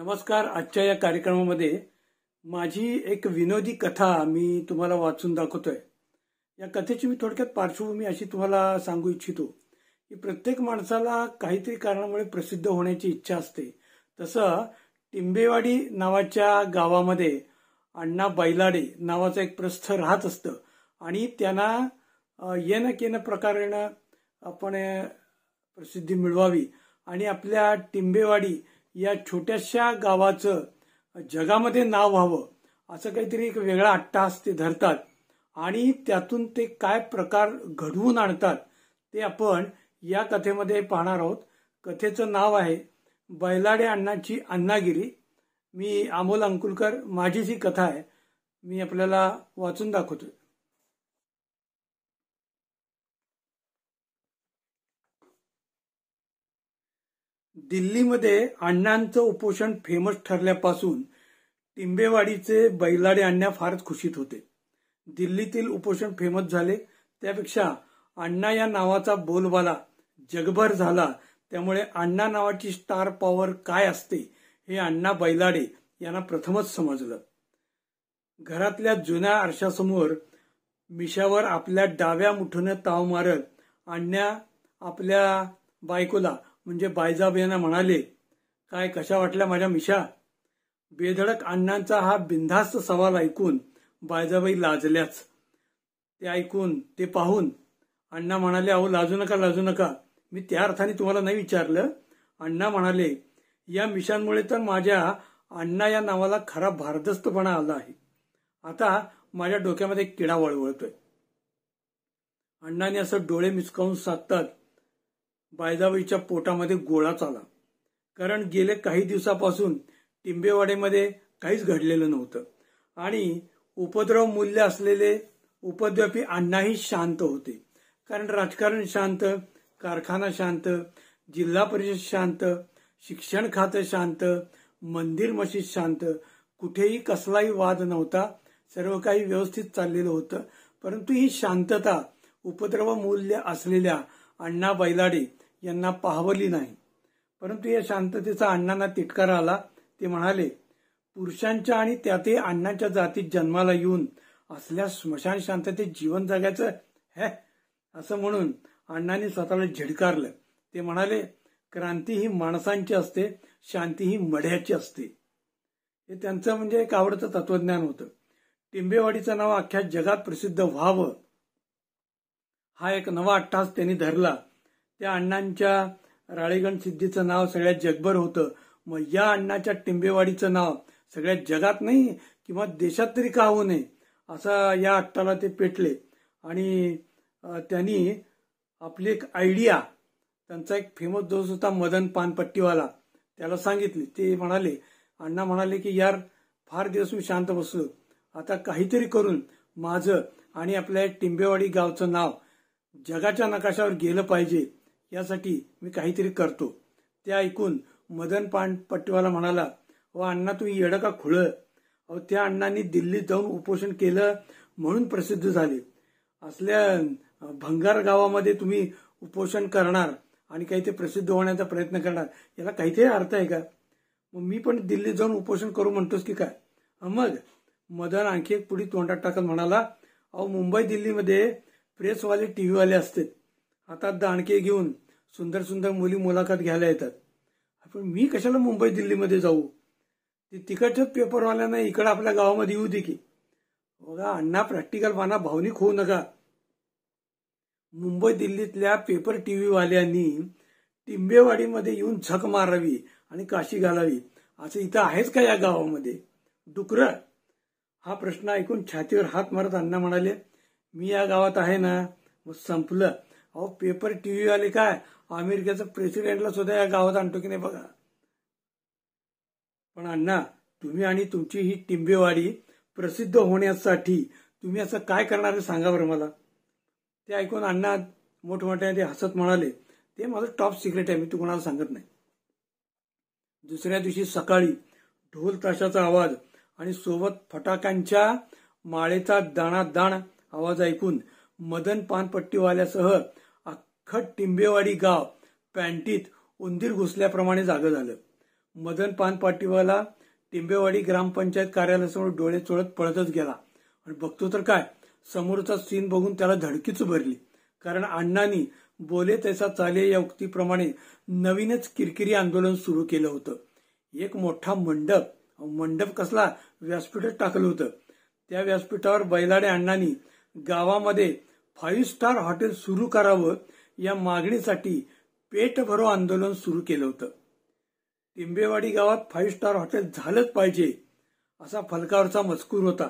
नमस्कार. आजच्या या कार्यक्रमामध्ये माझी एक विनोदी कथा मी तुम्हाला वाचून दाखवतोय. या कथेची मी थोडक्यात पार्श्वभूमी अशी तुम्हाला सांगू इच्छितो की प्रत्येक माणसाला काहीतरी कारणामुळे प्रसिद्ध होण्याची इच्छा असते. तसं टिंबेवाडी नावाच्या गावामध्ये अण्णा बैलाडे नावाचं एक प्रस्थ राहत असतं आणि त्यांना येणं केनं प्रकारेनं आपण प्रसिद्धी मिळवावी आणि आपल्या टिंबेवाडी या छोट्याशा गावाचं जगामध्ये नाव व्हावं असं काहीतरी एक वेगळा अट्टाहास ते धरतात आणि त्यातून ते काय प्रकार घडवून आणतात ते आपण या कथेमध्ये पाहणार आहोत. कथेचं नाव आहे बैलाडे अण्णांची अण्णागिरी. मी अमोल अंकुलकर, माझीच ही कथा आहे, मी आपल्याला वाचून दाखवतोय. दिल्लीमध्ये अण्णांचं उपोषण फेमस ठरल्यापासून टिंबेवाडीचे बैलाडे अण्णा फारच खुशीत होते. दिल्लीतील उपोषण फेमस झाले त्यापेक्षा अण्णा या नावाचा बोलबाला जगभर झाला. त्यामुळे अण्णा नावाची स्टार पॉवर काय असते हे अण्णा बैलाडे यांना प्रथमच समजलं. घरातल्या जुन्या आरशासमोर मिशावर आपल्या डाव्या मुठीने ताव मारत अण्णा आपल्या बायकोला म्हणजे बायजाब यांना म्हणाले, काय कशा वाटल्या माझ्या मिशा? बेधडक अण्णांचा हा बिनधास्त सवाल ऐकून बायजाबाई लाजल्याच. ते ऐकून ते पाहून अण्णा म्हणाले, अहो लाजू नका लाजू नका, मी त्या अर्थाने तुम्हाला नाही विचारलं. अण्णा म्हणाले, या मिशांमुळे तर माझ्या अण्णा या नावाला खरा भारदस्तपणा आला आहे. आता माझ्या डोक्यामध्ये किडा वळवळतोय. अण्णाने असं डोळे मिचकावून सांगतात बायजाबाईच्या पोटामध्ये गोळाच आला. कारण गेले काही दिवसापासून टिंबेवाडीमध्ये काहीच घडलेलं नव्हतं आणि उपद्रव मूल्य असलेले उपद्व्यापी अण्णाही शांत होते. कारण राजकारण शांत, कारखाना शांत, जिल्हा परिषद शांत, शिक्षण खातं शांत, मंदिर मशीद शांत, कुठेही कसलाही वाद नव्हता, सर्व काही व्यवस्थित चाललेलं होतं. परंतु ही शांतता उपद्रव मूल्य असलेल्या अण्णा बैलाडे यांना पाहवली नाही. परंतु या शांततेचा अण्णांना तिटकारा आला. ते म्हणाले, पुरुषांच्या आणि त्यातही अण्णांच्या जातीत जन्माला येऊन असल्या स्मशान शांततेत जीवन जगायचं हे असं म्हणून अण्णांनी स्वतःला झिडकारलं. ते म्हणाले, क्रांती ही माणसांची असते, शांती ही मढ्याची असते. हे त्यांचं म्हणजे एक आवडतं तत्वज्ञान होतं. टिंबेवाडीचं नाव अख्ख्या जगात प्रसिद्ध व्हावं हा एक नवा अट्टाहास त्यांनी धरला. त्या अण्णांच्या राळेगण सिद्धीचं नाव सगळ्यात जगभर होतं. मग या अण्णाच्या टिंबेवाडीचं नाव सगळ्यात जगात नाही किंवा देशात तरी का होऊ नये असा या अट्टाला ते पेटले आणि त्यांनी आपली एक आयडिया, त्यांचा एक फेमस दोस्त होता मदन पानपट्टीवाला, त्याला सांगितली. ते म्हणाले, अण्णा म्हणाले की यार फार दिवस मी शांत बसलो, आता काहीतरी करून माझं आणि आपल्या टिंबेवाडी गावचं नाव जगाच्या नकाशावर गेलं पाहिजे, यासाठी मी काहीतरी करतो. ते ऐकून मदन पानपट्टीवाला म्हणाला, व अण्णा तुम्ही येडं का खुळं? अहो त्या अण्णांनी दिल्लीत जाऊन उपोषण केलं म्हणून प्रसिद्ध झाले. असल्या भंगार गावामध्ये तुम्ही उपोषण करणार आणि काही ते प्रसिद्ध होण्याचा प्रयत्न करणार, याला काहीतरी अर्थ आहे का? मग मी पण दिल्लीत जाऊन उपोषण करू म्हणतोस की काय? मग मदन आणखी एक पुढी तोंडात टाकत म्हणाला, अहो मुंबई दिल्लीमध्ये प्रेसवाले टीव्हीवाले असतात, हातात दाणके घेऊन सुंदर सुंदर मुली मुलाखत घ्यायला येतात. पण मी कशाला मुंबई दिल्लीमध्ये जाऊ? ते तिकडच्याच पेपरवाल्यांना इकडं आपल्या गावामध्ये येऊ दे की. बघा अण्णा, प्रॅक्टिकल पाना, भावनिक होऊ नका. मुंबई दिल्लीतल्या पेपर टीव्हीवाल्यांनी टिंबेवाडीमध्ये येऊन झक मारावी आणि काशी घालावी असं इथं आहेच का या गावामध्ये? डुकर? हा प्रश्न ऐकून छातीवर हात मारत अण्णा म्हणाले, मी या गावात आहे ना, मग संपलं. अहो पेपर टीव्ही वाले काय अमेरिकेचं प्रेसिडेंटला सुद्धा या गावात आणतो की नाही बघा. पण अण्णा, तुम्ही आणि तुमची ही टिंबेवाडी प्रसिद्ध होण्यासाठी तुम्ही असं काय करणार आहे सांगा बरं मला. ते ऐकून अण्णा मोठमोठ्याने हसत म्हणाले, ते माझं टॉप सिक्रेट आहे, मी तू कोणाला सांगत नाही. दुसऱ्या दिवशी सकाळी ढोल ताशाचा आवाज आणि सोबत फटाक्यांच्या माळेचा दाणादाण आवाज ऐकून मदन पानपट्टीवाल्यासह अख्खं टिंबेवाडी गाव पॅन्टीत उंदीर घुसल्याप्रमाणे जागं झालं. मदन पान पाटीवाला टिंबेवाडी ग्रामपंचायत कार्यालयासमोर डोळे चोळत पळतच गेला आणि बघतो तर काय, समोरचा सीन बघून त्याला धडकीच भरली. कारण अण्णांनी बोले तैसा चाले या उक्तीप्रमाणे नवीनच किरकिरी आंदोलन सुरू केलं होतं. एक मोठा मंडप कसला, व्यासपीठच टाकलं होतं. त्या व्यासपीठावर बैलाडे अण्णांनी गावामध्ये 5 स्टार हॉटेल सुरू करावं या मागणीसाठी पेट भरो आंदोलन सुरू केलं होतं. टिंबेवाडी गावात 5 स्टार हॉटेल झालंच पाहिजे असा फलकावरचा मजकूर होता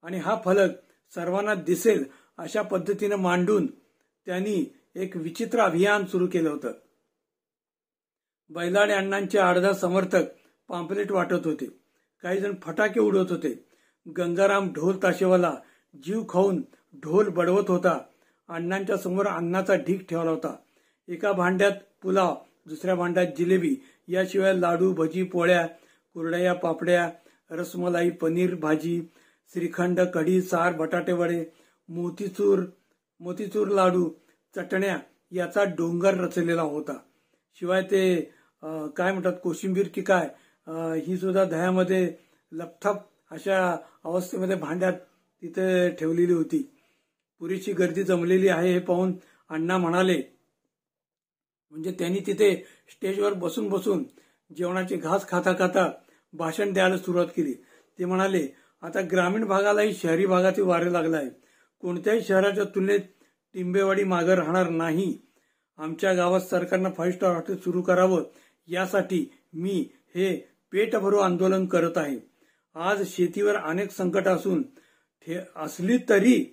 आणि हा फलक सर्वांना दिसेल अशा पद्धतीने मांडून त्यांनी एक विचित्र अभियान सुरू केलं होतं. बैलाडे अण्णांचे 8-10 समर्थक पाम्पलेट वाटत होते, काही जण फटाके उडवत होते. गंगाराम ढोल ताशेवाला जीव खाऊन ढोल बडवत होता. अण्णांच्या समोर अन्नाचा ढीग ठेवला होता. एका भांड्यात पुलाव, दुसऱ्या भांड्यात जिलेबी, याशिवाय लाडू, भजी, पोळ्या, कुरडया, पापड्या, रसमलाई, पनीर भाजी, श्रीखंड, कढी, सार, बटाटे वडे, मोतीचूर लाडू, चटण्या याचा डोंगर रचलेला होता. शिवाय ते काय म्हणतात, कोशिंबीर की काय, ही सुद्धा दह्यामध्ये लपथप अशा अवस्थेमध्ये भांड्यात तिथे ठेवलेली होती. पुरेशी गर्दी जमलेली आहे हे पाहून अण्णा म्हणाले, म्हणजे त्यांनी तिथे स्टेजवर बसून जेवणाची घास खाता भाषण द्यायला सुरुवात केली. ते म्हणाले, आता ग्रामीण भागालाही शहरी भागाचे वारे लागले आहे. कोणत्याही शहराच्या तुलनेत टिंबेवाडी मागे राहणार नाही. आमच्या गावात सरकारनं 5 स्टार हॉटेल सुरू करावं यासाठी मी हे पेट भरो आंदोलन करत आहे. आज शेतीवर अनेक संकट असली तरी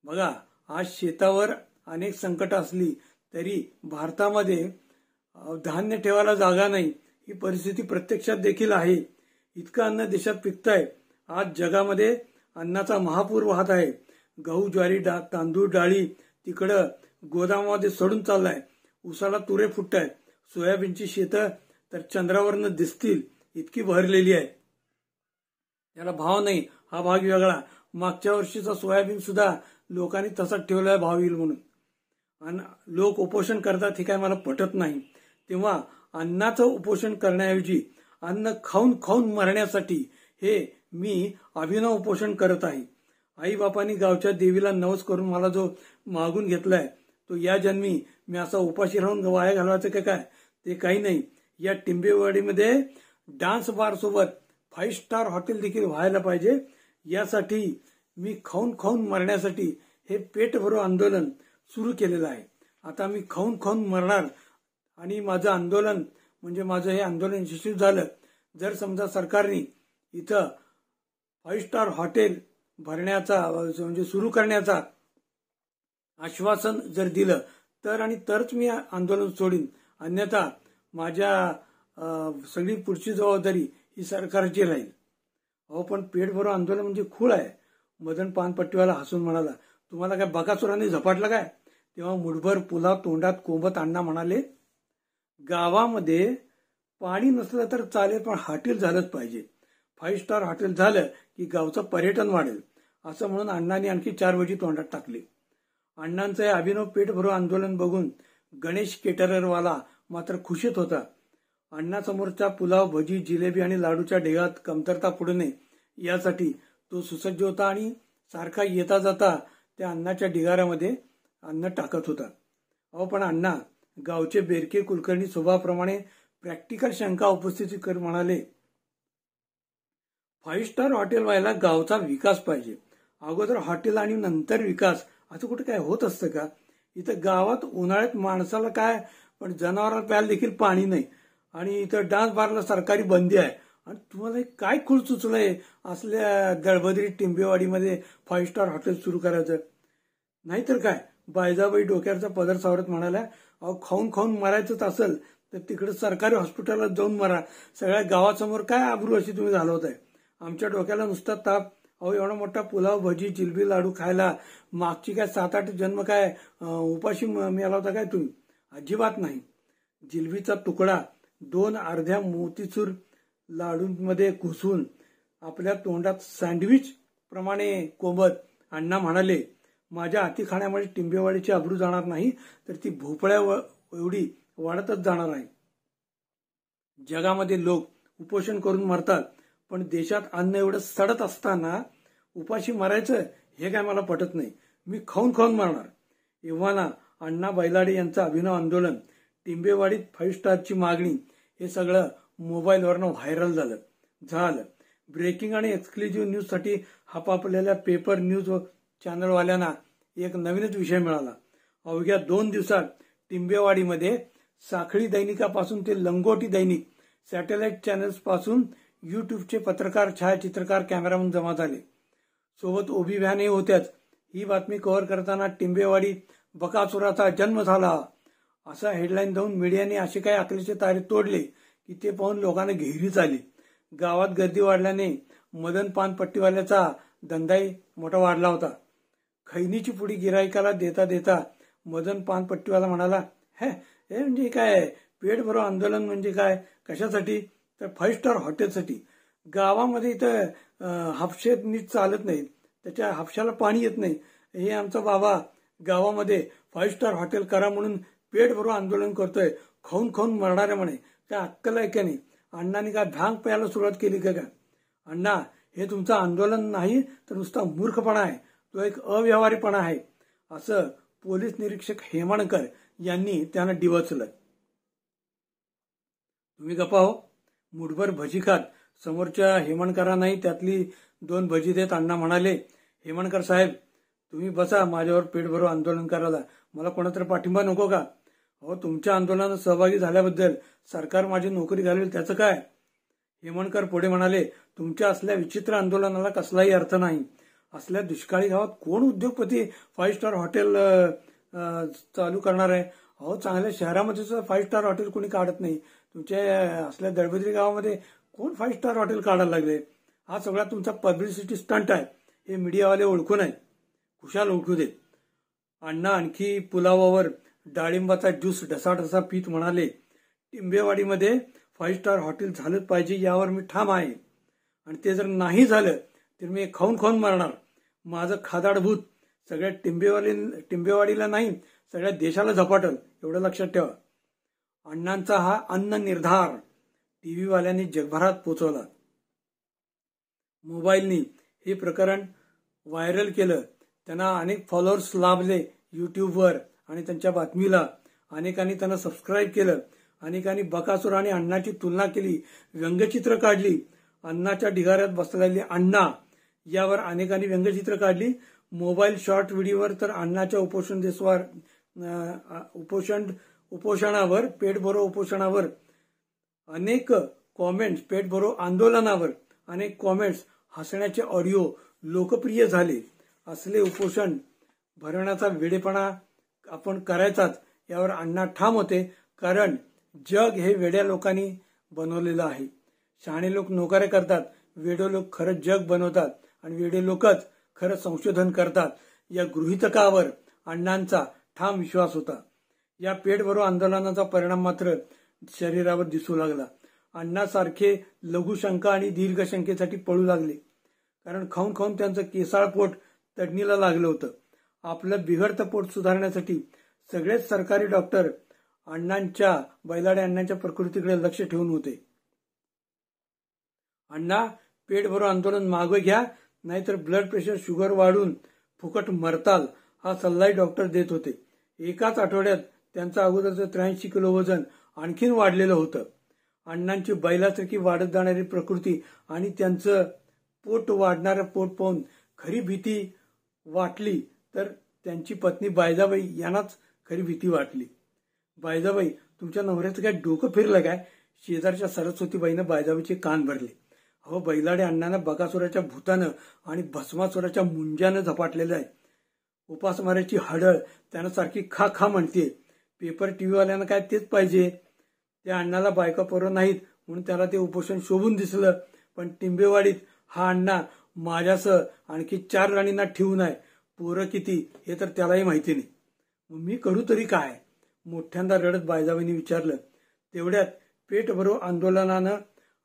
बघा, आज शेतावर अनेक संकट असली तरी भारतामध्ये धान्य ठेवायला जागा नाही, ही परिस्थिती प्रत्यक्षात देखील आहे. इतकं अन्न देशात पिकतंय. आज जगामध्ये अन्नाचा महापूर वाहत आहे. गहू, ज्वारी, तांदूळ, डाळी तिकडं गोदामामध्ये सडून चाललाय. उसाला तुरे फुटतायत. सोयाबीनची शेतं तर चंद्रावरनं दिसतील इतकी बहरलेली आहे. याला भाव नाही, हा भाग वेगळा. मागच्या वर्षीचा सोयाबीन सुद्धा लोकांनी तसाच ठेवलाय भाव येईल म्हणून. आणि लोक उपोषण करतात हे काय मला पटत नाही. तेव्हा अन्नाचं उपोषण करण्याऐवजी अन्न खाऊन मरण्यासाठी हे मी अभिनव उपोषण करत आहे. आई बापांनी गावच्या देवीला नवस करून मला जो मागून घेतलाय तो या जन्मी मी असा उपाशी राहून वाया घालवायचं काय, ते काही नाही. या टिंबेवाडीमध्ये डान्स बार सोबत 5 स्टार हॉटेल देखील व्हायला पाहिजे. यासाठी मी खाऊन मरण्यासाठी हे पेट भरो आंदोलन सुरू केलेलं आहे. आता मी खाऊन मरणार आणि माझं आंदोलन म्हणजे माझं हे आंदोलन यशस्वी झालं. जर समजा सरकारने इथं 5 स्टार हॉटेल भरण्याचा म्हणजे सुरू करण्याचा आश्वासन जर दिलं तरच मी आंदोलन सोडीन. अन्यथा माझ्या सगळी पुढची जबाबदारी ही सरकारची राहील. अहो पण पेट भरो आंदोलन म्हणजे खूळ आहे. मदन पानपट्टीवाला हसून म्हणाला, तुम्हाला काय बकासुरांनी झपाटलं काय? तेव्हा मुठभर पुलाव तोंडात कोंबत अण्णा म्हणाले, गावामध्ये पाणी नसलं तर चालेल पण हॉटेल झालंच पाहिजे. 5 स्टार हॉटेल झालं की गावचं पर्यटन वाढेल. असं म्हणून अण्णांनी आणखी 4 वेळी तोंडात टाकले. अण्णांचं हे अभिनव पेट भरो आंदोलन बघून गणेश केटररवाला मात्र खुशीत होता. अण्णासमोरच्या पुलाव, भजी, जिलेबी आणि लाडूच्या ढेगात कमतरता पडू नये यासाठी तो सुसज्ज होता आणि सारखा येता जाता त्या अन्नाच्या ढिगाऱ्यामध्ये अन्न टाकत होता. अहो पण अण्णा, गावचे बेरके कुलकर्णी स्वभावाप्रमाणे प्रॅक्टिकल शंका उपस्थित कर म्हणाले, 5 स्टार हॉटेल व्हायला गावचा विकास पाहिजे. अगोदर हॉटेल आणि नंतर विकास असं कुठे काय होत असतं का? इथं गावात उन्हाळ्यात माणसाला काय पण जनावराला प्यायला देखील पाणी नाही आणि इथं डान्स बारला सरकारी बंदी आहे. आणि तुम्हाला काय खूळ सुचलंय असल्या दळबद्री टिंबेवाडीमध्ये 5 स्टार हॉटेल सुरू करायचं? नाहीतर काय? बायजाबाई डोक्याचा पदर सावरत म्हणाल्या, अहो खाऊन मरायचंच असेल तर तिकडे सरकारी हॉस्पिटलला जाऊन मरा. सगळ्या गावासमोर काय आबरू अशी तुम्ही घालवताय? आमच्या डोक्याला नुसता ताप. अहो एवढा मोठा पुलाव, भजी, जिलबी, लाडू खायला मागची काय 7-8 जन्म काय उपाशी मिळाला होता काय तुम्ही? अजिबात नाही. जिलबीचा तुकडा 2 अर्ध्या मोतीचूर लाडूंमध्ये घुसून आपल्या तोंडात सँडविच प्रमाणे कोंबत अण्णा म्हणाले, माझ्या हाती खाण्यामुळे टिंबेवाडीची आबरू जाणार नाही तर ती भोपळ्या एवढी वाढतच जाणार आहे. जगामध्ये लोक उपोषण करून मरतात, पण देशात अन्न एवढं सडत असताना उपाशी मरायचं हे काय मला पटत नाही. मी खाऊन खाऊन मरणार. एव्हाना अण्णा बैलाडे यांचं अभिनव आंदोलन, टिंबेवाडीत 5 स्टारची मागणी, हे सगळं मोबाईलवरनं व्हायरल झालं. ब्रेकिंग आणि एक्सक्लुझिव्ह न्यूजसाठी हापापलेल्या पेपर न्यूज चॅनलवाल्यांना एक नवीनच विषय मिळाला. अवघ्या 2 दिवसात टिंबेवाडीमध्ये साखळी दैनिकापासून ते लंगोटी दैनिक, सॅटेलाइट चॅनल्स पासून युट्यूबचे पत्रकार, छायाचित्रकार, कॅमेरामन जमा झाले. सोबत ओबी व्हॅनही होत्याच. ही बातमी कव्हर करताना टिंबेवाडीत बकासुराचा जन्म झाला असा हेडलाईन देऊन मीडियाने असे काही अकलेचे तारे तोडले की ते पाहून लोकांना घेरीच आली. गावात गर्दी वाढल्याने मदन पानपट्टीवाल्याचा धंदाही मोठा वाढला होता. खैनीची पुडी गिराईकाला देता देता मदन पानपट्टीवाला म्हणाला, हे म्हणजे काय, पेट भरो आंदोलन म्हणजे काय, कशासाठी, तर 5 स्टार हॉटेलसाठी. गावामध्ये इथं हापशे नीट चालत नाहीत, त्याच्या हापशाला पाणी येत नाही. हे आमचा बाबा गावामध्ये 5 स्टार हॉटेल करा म्हणून पेट भरो आंदोलन करतोय, खाऊन खाऊन मरणारे म्हणे. काय अक्कल आहे का नाही? अण्णांनी काय भांग प्यायला सुरुवात केली का? अण्णा, हे तुमचं आंदोलन नाही तर नुसता मूर्खपणा आहे, तो एक अव्यवहारीपणा आहे, असं पोलीस निरीक्षक हेमाणकर यांनी त्यांना डिवचलं. तुम्ही गप्पा हो. मुठभर भजी खात समोरच्या हेमणकरांनाही त्यातली 2 भजी देत अण्णा म्हणाले, हेमणकर साहेब, तुम्ही बसा माझ्यावर पेट भरो आंदोलन करायला, मला कोणातरी पाठिंबा नको का? अहो, तुमच्या आंदोलनात सहभागी झाल्याबद्दल सरकार माझी नोकरी घालेल त्याचं काय? हेमणकर पुढे म्हणाले, तुमच्या असल्या विचित्र आंदोलनाला कसलाही अर्थ नाही. असल्या दुष्काळी गावात कोण उद्योगपती 5 स्टार हॉटेल चालू करणार आहे? अहो, चांगल्या शहरामध्ये 5 स्टार हॉटेल कोणी काढत नाही. तुमच्या असल्या दळबद्री गावामध्ये कोण 5 स्टार हॉटेल काढायला लागले? हा सगळा तुमचा पब्लिसिटी स्टंट आहे. हे मीडियावाले ओळखून आहे, खुशाल ओळखू देत. अण्णा आणखी पुलावावर डाळिंबाचा ज्यूस ढसाढसा पीत म्हणाले, टिंबेवाडीमध्ये 5 स्टार हॉटेल झालंच पाहिजे, यावर मी ठाम आहे. आणि ते जर नाही झालं तर मी खाऊन खाऊन मरणार. माझं खादाडभूत सगळ्या टिंबेवाडीला नाही, सगळ्या देशाला झपाटल, एवढं लक्षात ठेवा. अण्णांचा हा अन्न निर्धार टीव्ही वाल्यांनी जगभरात पोचवला. मोबाईलनी हे प्रकरण व्हायरल केलं. त्यांना अनेक फॉलोअर्स लाभले युट्यूबवर आणि त्यांच्या बातमीला. अनेकांनी त्यांना सबस्क्राईब केलं. अनेकांनी बकासूर आणि अण्णाची तुलना केली, व्यंगचित्र काढली. अण्णाच्या ढिगाऱ्यात बसलेले अण्णा यावर अनेकांनी व्यंगचित्र काढली. मोबाईल शॉर्ट व्हिडिओवर तर अण्णाच्या उपोषणावर, पेट भरो उपोषणावर अनेक कॉमेंट्स, पेट भरो आंदोलनावर अनेक कॉमेंट्स, हसण्याचे ऑडिओ लोकप्रिय झाले. असले उपोषण भरवण्याचा वेडेपणा आपण करायचाच यावर अण्णा ठाम होते. कारण जग हे वेड्या लोकांनी बनवलेलं आहे. शहाणे लोक नोकऱ्या करतात, वेडे लोक खरंच जग बनवतात आणि वेडे लोकच खरं संशोधन करतात. या गृहीतकावर अण्णांचा ठाम विश्वास होता. या पेट भरो आंदोलनाचा परिणाम मात्र शरीरावर दिसू लागला. अण्णासारखे लघुशंका आणि दीर्घशंकेसाठी पळू लागले. कारण खाऊन खाऊन त्यांचं केसाळ पोट तडणीला लागलं होतं. आपलं बिघडतं पोट सुधारण्यासाठी सगळेच सरकारी डॉक्टर बैलाडे अण्णांच्या प्रकृतीकडे लक्ष ठेवून होते. अण्णा, पेट भरो आंदोलन मागे घ्या, नाहीतर ब्लड प्रेशर, शुगर वाढून फुकट मरताल, हा सल्लाही डॉक्टर देत होते. एकाच आठवड्यात त्यांचं अगोदरचं 83 किलो वजन आणखीन वाढलेलं होतं. अण्णांची बैलासारखी वाढत जाणारी प्रकृती आणि त्यांचं पोट, वाढणारं पोट पाहून खरी भीती वाटली तर त्यांची पत्नी बायजाबाई यांनाच खरी भीती वाटली. बायजाबाई, तुमच्या नवऱ्याचं काय डोकं फिरलं काय? शेजारच्या सरस्वतीबाईनं बायजाबाईचे कान भरले. अहो, बैलाडे अण्णांना बकासुराच्या भूतानं आणि भस्मासुराच्या मुंज्यानं झपाटलेलं आहे. उपासमाराची हडळ त्यानं सारखी खा खा म्हणते. पेपर टीव्हीवाल्यांना काय तेच पाहिजे. त्या अण्णाला बायका पोरं नाहीत म्हणून त्याला ते उपोषण शोभून दिसलं. पण टिंबेवाडीत हा अण्णा माझ्यासह आणखी 4 राणींना ठेवून आहे. पोरं किती हे तर त्यालाही माहिती नाही. मग मी करू तरी काय? मोठ्यांदा रडत बायजाबाईंनी विचारलं. तेवढ्यात पेट भरो आंदोलनानं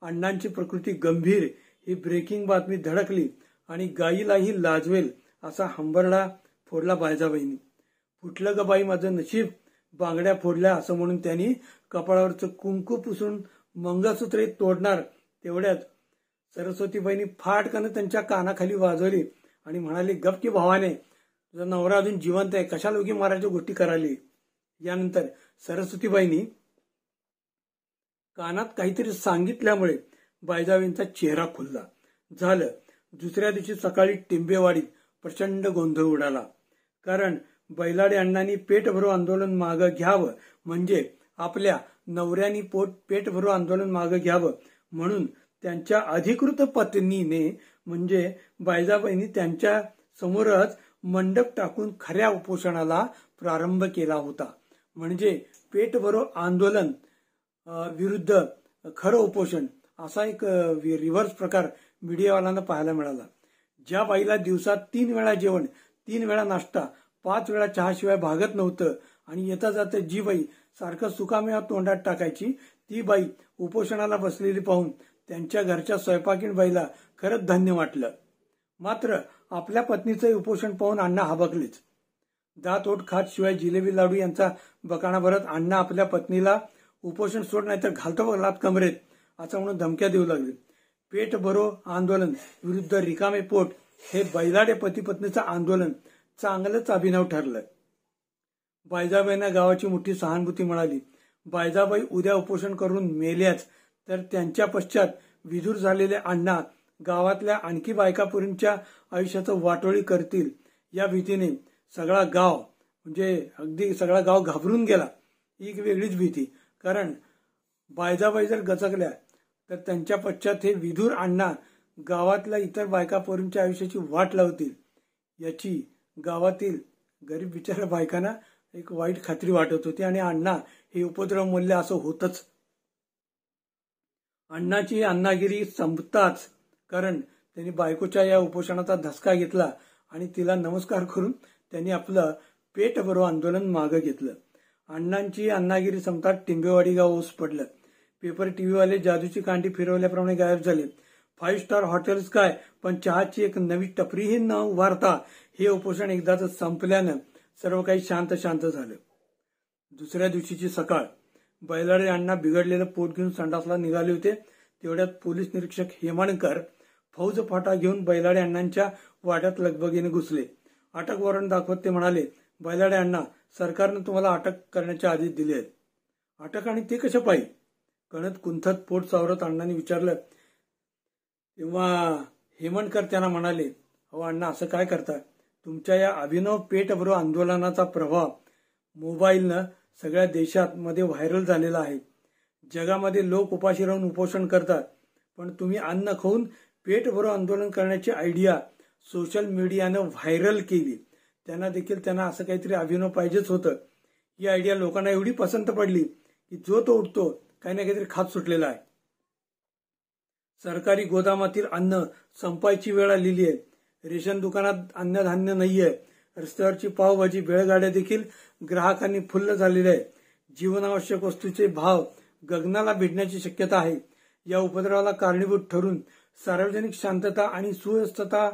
अण्णांची प्रकृती गंभीर ही ब्रेकिंग बातमी धडकली आणि गाईलाही लाजवेल असा हंबरडा फोडला बायजाबाईंनी. फुटलं ग बाई माझं नशीब, बांगड्या फोडल्या असं म्हणून त्यांनी कपाळावरचं कुंकू पुसून मंगळसूत्र तोडणार तेवढ्यात सरस्वतीबाईंनी फाटकन त्यांच्या कानाखाली वाजवली आणि म्हणाले, गप की भावाने, तुझा नवरा अजून जिवंत आहे, कशाला उगी मारायच्या गोष्टी करायली. यानंतर सरस्वतीबाईंनी कानात काहीतरी सांगितल्यामुळे बायजाबाईंचा चेहरा खुलला. झालं. दुसऱ्या दिवशी सकाळी टिंबेवाडीत प्रचंड गोंधळ उडाला. कारण बैलाडे अण्णांनी पेट भरो आंदोलन मागं घ्यावं, म्हणजे आपल्या नवऱ्यानी पेट भरो आंदोलन मागं घ्यावं म्हणून त्यांच्या अधिकृत पत्नीने म्हणजे बायजाबाईंनी त्यांच्या समोरच मंडप टाकून खऱ्या उपोषणाला प्रारंभ केला होता. म्हणजे पेट भरो आंदोलन विरुद्ध खरं उपोषण असा एक रिव्हर्स प्रकार मीडियावाल्यांना पाहायला मिळाला. ज्या बाईला दिवसात 3 वेळा जेवण, 3 वेळा नाश्ता, 5 वेळा चहाशिवाय भागत नव्हतं आणि येता जाता जी बाई सारखं सुकामेवा तोंडात टाकायची, ती बाई उपोषणाला बसलेली पाहून त्यांच्या घरच्या स्वयंपाकीण बाईला खरंच धन्य वाटलं. मात्र आपल्या पत्नीचं उपोषण पाहून अण्णा हबकलेच. दात ओठ खात शिवाय जिलेबी लाडू यांचा बकाणा भरत अण्णा आपल्या पत्नीला उपोषण सोड नाहीतर घालतो लात कमरेत असं म्हणून धमक्या देऊ लागले. पेट भरो आंदोलन विरुद्ध रिकामे पोट हे बैलाडे पती पत्नीचं आंदोलन चांगलंच अभिनव ठरलं. बायजाबाईंना गावाची मोठी सहानुभूती मिळाली. बायजाबाई उद्या उपोषण करून मेल्याच तर त्यांच्या पश्चात विधूर झालेले अण्णा गावातल्या आणखी बायकापुरींच्या आयुष्याचं वाटोळी करतील या भीतीने सगळा गाव म्हणजे अगदी सगळा गाव घाबरून गेला. ही एक वेगळीच भीती. कारण बायजाबाई जर गचकल्या तर त्यांच्या पश्चात हे विधूर अण्णा गावातल्या इतर बायकापोरींच्या आयुष्याची वाट लावतील याची गावातील गरीब बिचाऱ्या बायकांना एक वाईट खात्री वाटत होती. आणि अण्णा हे उपद्रव मूल्य असं होतच. अण्णाची अण्णागिरी संपताच कारण त्यांनी बायकोच्या या उपोषणाचा धसका घेतला आणि तिला नमस्कार करून त्यांनी आपलं पेट भरो आंदोलन मागं घेतलं. अण्णांची अण्णागिरी संपतात टिंबेवाडी गाव ओस पडलं. पेपर टीव्हीवाले जादूची कांडी फिरवल्याप्रमाणे गायब झाले. 5 स्टार हॉटेल्स काय पण चहाची एक नवी टपरीही न उभारता हे उपोषण एकदाच संपल्यानं सर्व काही शांत शांत झालं. दुसऱ्या दिवशीची सकाळ. बैलाडे अण्णा बिघडलेलं पोट घेऊन संडासला निघाले होते. तेवढ्यात पोलीस निरीक्षक हेमाडकर फौज फाटा घेऊन बैलाडे अण्णांच्या वाड्यात लगबगीने घुसले. अटक वॉरंट दाखवत ते म्हणाले, बैलाडे अण्णा, सरकारनं तुम्हाला अटक करण्याचे आदेश दिले आहेत. अटक आणि ते कशा पाहिजे? कणत कुंथत पोट सावरत अण्णांनी विचारलं. तेव्हा हेमंतकर त्यांना म्हणाले, अहो अण्णा, असं काय करता? तुमच्या या अभिनव पेट भरो आंदोलनाचा प्रभाव मोबाईलनं सगळ्या देशामध्ये व्हायरल झालेला आहे. जगामध्ये लोक उपाशी राहून उपोषण करतात, पण तुम्ही अन्न खाऊन पेट भरो आंदोलन करण्याची आयडिया सोशल मीडियानं व्हायरल केली. त्यांना असं काहीतरी अभिनव पाहिजेच होतं. ही आयडिया लोकांना एवढी पसंत पडली की जो तो उठतो काही ना काहीतरी खात सुटलेला आहे. सरकारी गोदामातील अन्न संपायची वेळ आलेली आहे. रेशन दुकानात अन्नधान्य नाहीये. रस्त्यावरची पावभाजी बेळगाड्या देखील ग्राहकांनी फुल्ल झालेल्या आहे. जीवनावश्यक वस्तूचे भाव गगनाला भिडण्याची शक्यता आहे. या उपद्रवाला कारणीभूत ठरून सार्वजनिक शांतता आणि सुव्यवस्था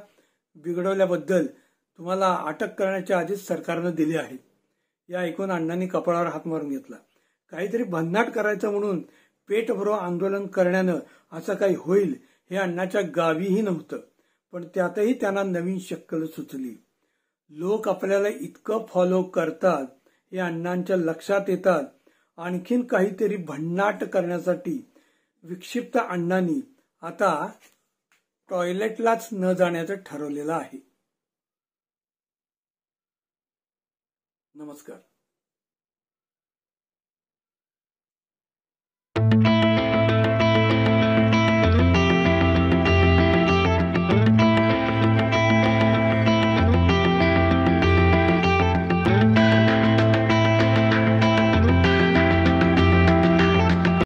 बिघडवल्याबद्दल तुम्हाला अटक करण्याचे आदेश सरकारनं दिले आहेत. या ऐकून अण्णांनी कपाळावर हात मारून घेतला. काहीतरी भन्नाट करायचं म्हणून पेट भरो आंदोलन करण्यानं असं काही होईल हे अण्णाच्या गावीही नव्हतं. पण त्यातही त्यांना नवीन शक्कल सुचली. लोक आपल्याला इतकं फॉलो करतात हे अण्णांच्या लक्षात येतात. आणखीन काहीतरी भन्नाट करण्यासाठी विक्षिप्त अण्णांनी आता टॉयलेटलाच न जाण्याचं ठरवलेलं आहे. नमस्कार.